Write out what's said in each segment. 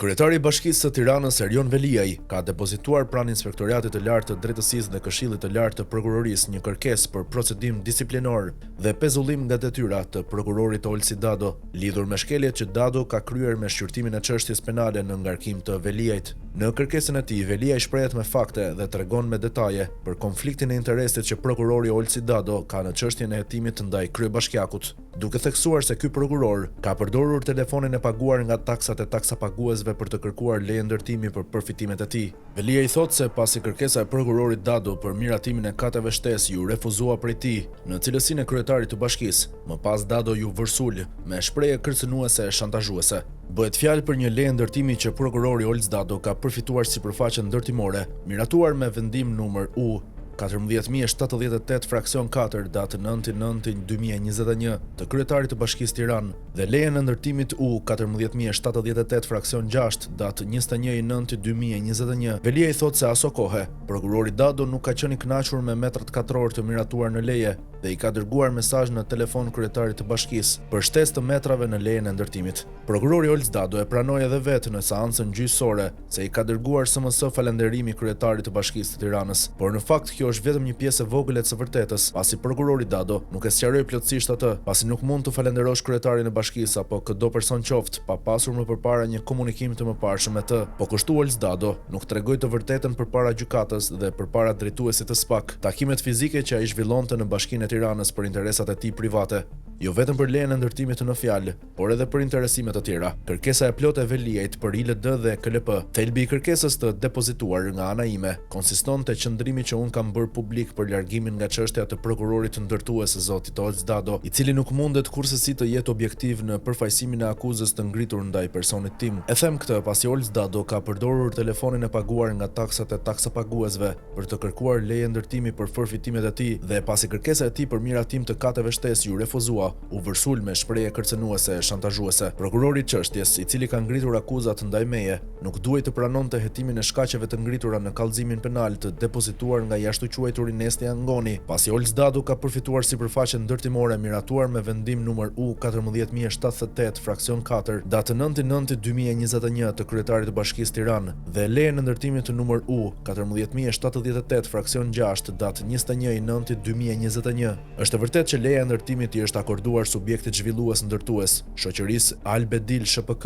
Kryetari i Bashkisë së Tiranës Erion Veliaj ka depozituar pranë Inspektoratit të Lartë të Drejtësisë dhe Këshillit të Lartë të Prokurorisë një kërkesë për procedim disiplinor dhe pezullim nga detyra të prokurorit Olsi Dado, lidhur me shkeljet që Dado ka kryer me shqyrtimin e çështjes penale në ngarkim të Veliajt. Në kërkesën e tij, Veliaj shprehet me fakte dhe tregon me detaje për konfliktin e interesit që prokurori Olsi Dado ka në çështjen e hetimit ndaj kryebashkiakut, duke theksuar se ky prokuror ka përdorur telefonin e paguar nga taksat e taksapaguesve për të kërkuar leje ndërtimi për përfitimet e tij. Veliaj thotë se pasi kërkesa e prokurorit Dado për miratimin e kateve shtesë ju refuzua prej tij, në cilësinë e kryetarit të bashkisë, më pas Dado ju vërsul me shprehje kërcënuese e shantazhuese. Bëhet fjalë për një leje ndërtimi që prokurori Olsi Dado ka përfituar sipërfaqe ndërtimore, miratuar me vendim numër U 14078 fraksion 4 datë 9/9/2021 të kryetarit të Bashkisë Tiranë dhe lejen e ndërtimit U 14078 fraksion 6 datë 21/9/2021. Veliaj thotë se aso kohë prokurori Dado nuk ka qenë i kënaqur me metrat katror të miratuar në leje dhe i ka dërguar mesazh në telefon kryetarit të bashkisë për shtesë të metrave në lejen e ndërtimit. Prokurori Olsi Dado e pranoi edhe vetë në seancën gjyqësore se i ka dërguar SMS falënderimi kryetarit të Bashkisë të Tiranës, por në fakt kjo është vetëm një pjesë e vogël e së vërtetës, pasi prokurori Dado nuk e sqaroi plotësisht atë, pasi nuk mund të falenderosh kryetarin e bashkisë apo çdo person qoftë pa pasur më përpara një komunikim të mëparshëm me të. Po kështu Olsi Dado nuk tregoi të vërtetën përpara gjykatës dhe përpara drejtuesit të SPAK, takimet fizike që ai zhvillonte në Bashkinë e Tiranës për interesat e tij private, jo vetëm për lejen e ndërtimit në fjalë, por edhe për interesime të tjera. Kërkesa e plotë e Veliajt për ILD dhe KLP. Thelbi i kërkesës të depozituar nga ana ime konsiston te qëndrimi që un kam bërë publik për largimin nga çështja të prokurorit ndërtues zotit Olsi Dado, i cili nuk mundet kurrësi të jetë objektiv në përfaqësimin e akuzës të ngritur ndaj personit tim. E them këtë pasi Olsi Dado ka përdorur telefonin e paguar nga taksat e taksapaguesve për të kërkuar leje ndërtimi për përfitimet e tij dhe pasi kërkesa e tij për miratim të kateve shtesë ju refuzua, u vërsul me shprehje kërcënuese e shantazhuese. Prokurori i çështjes, i cili ka ngritur akuzat ndaj meje, nuk duhej të pranonte hetimin e shkaqeve të ngritura në kallëzimin penal të depozituar nga jashtëquajturi Nesti Angoni, pasi Olsi Dado ka përfituar sipërfaqe ndërtimore miratuar me vendim numër U 14078 fraksion 4 datë 9/9/2021 të kryetarit të Bashkisë Tiranë dhe lejen e ndërtimit numër U 14078 fraksion 6 datë 21/9/2021. Është vërtet që leja e ndërtimit i është akorduar subjektit zhvillues ndërtues, shoqërisë Albedil SHPK,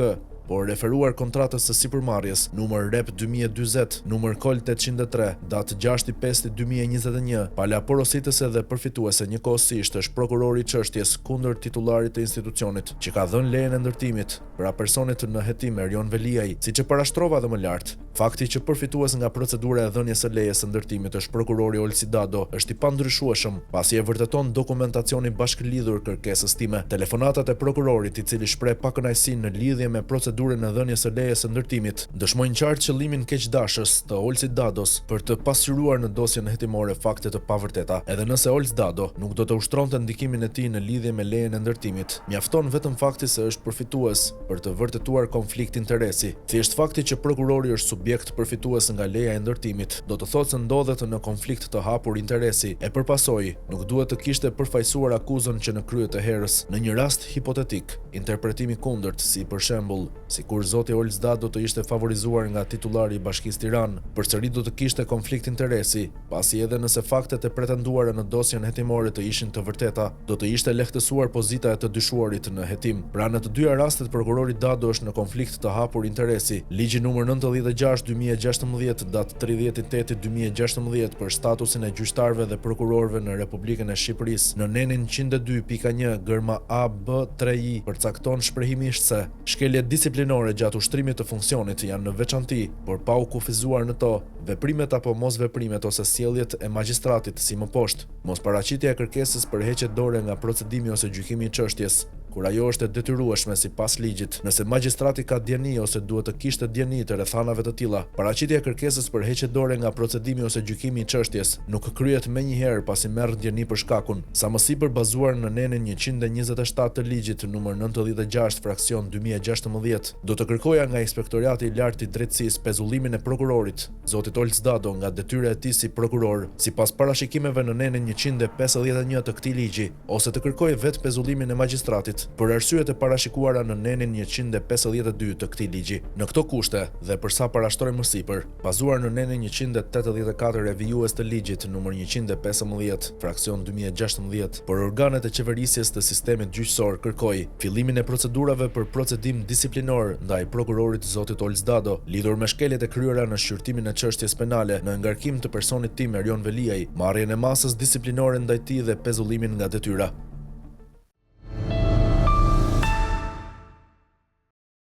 por referuar kontratës së sipërmarrjes numër Rep 2040, numër Kol 803, datë 6/5/2021, pala porositëse dhe përfituese njëkohësisht është prokurori i çështjes kundër titullarit të institucionit, që ka dhënë lejen e ndërtimit, pra personit në hetim Erion Veliaj, siç e parashtrova edhe më lart. Fakti që përfitues nga procedura e dhënies së lejes së ndërtimit është prokurori Olsi Dado është i pandryshueshëm, pasi e vërteton dokumentacioni bashkëlidhur kërkesës time. Telefonatat e prokurorit, i cili shpreh pakënaqësinë në lidhje me procedurën e dhënies së lejes së ndërtimit, dëshmojnë qartë qëllimin keqdashës të Olsi Dados për të pasqyruar në dosjen hetimore fakte të pavërteta. Edhe nëse Olsi Dado nuk do të ushtronte ndikimin e tij në lidhje me lejen e ndërtimit, mjafton vetëm fakti se është përfitues për të vërtetuar konflikt interesi. Thjesht fakti që prokurori është subjekt përfitues nga leja e ndërtimit do të thotë se ndodhet në konflikt të hapur interesi e përpasoj nuk duhet të kishte përfaqësuar akuzën që në krye të herës. Në një rast hipotetik, interpretimi kundërt, si për shembull, sikur zoti Olsi Dado të ishte favorizuar nga titullari i Bashkisë Tiranë, përsëri do të kishte konflikt interesi, pasi edhe nëse faktet e pretenduara në dosjen hetimore të ishin të vërteta, do të ishte lehtësuar pozita e të dyshuarit në hetim. Pra në të dyja rastet prokurori Dado është në konflikt të hapur interesi. Ligji numër 96/2016 datë 30/8/2016 për statusin e gjyqtarëve dhe prokurorëve në Republikën e Shqipërisë në nenin 102.1 gërma AB3I përcakton shprehimisht se shkeljet disiplinore gjatë ushtrimit të funksionit janë në veçanti, por pa u kufizuar në to, veprimet apo mosveprimet ose sjelljet e magjistratit si më poshtë, mosparaqitja e kërkesës për heqje dore nga procedimi ose gjykimi i çështjes, kur ajo është e detyrueshme sipas ligjit. Nëse magjistrati ka dieni ose duhet të kishte dieni të rrethanave të tilla, paraqitja e kërkesës për heqje dore nga procedimi ose gjykimi i çështjes nuk kryhet menjëherë pasi merr dieni për shkakun, sa më sipër bazuar në nenin 127 të ligjit numër 96 fraksion 2016. Do të kërkoja nga Inspektorati i Lartë i Drejtësisë pezullimin e prokurorit, zotit Olsi Dado, nga detyra e tij si prokuror, sipas parashikimeve në nenin 151 të këtij ligji, ose të kërkojë vetë pezullimin e magjistratit ligjit, për arsyet e parashikuara në nenin 152 të këtij ligji. Në këto kushte dhe përsa parashtroj më sipër, bazuar në nenin 184 revijues të ligjit numër 115, fraksion 2016, për organet e qeverisjes të sistemit gjyqësor kërkoi fillimin e procedurave për procedim disiplinor ndaj prokurorit zotit Olsdado, lidhur me shkeljet e kryera në shqyrtimin e çështjes penale në ngarkim të personit tim Erion Veliaj, marrjen e masës disiplinore ndaj tij dhe pezullimin nga detyra.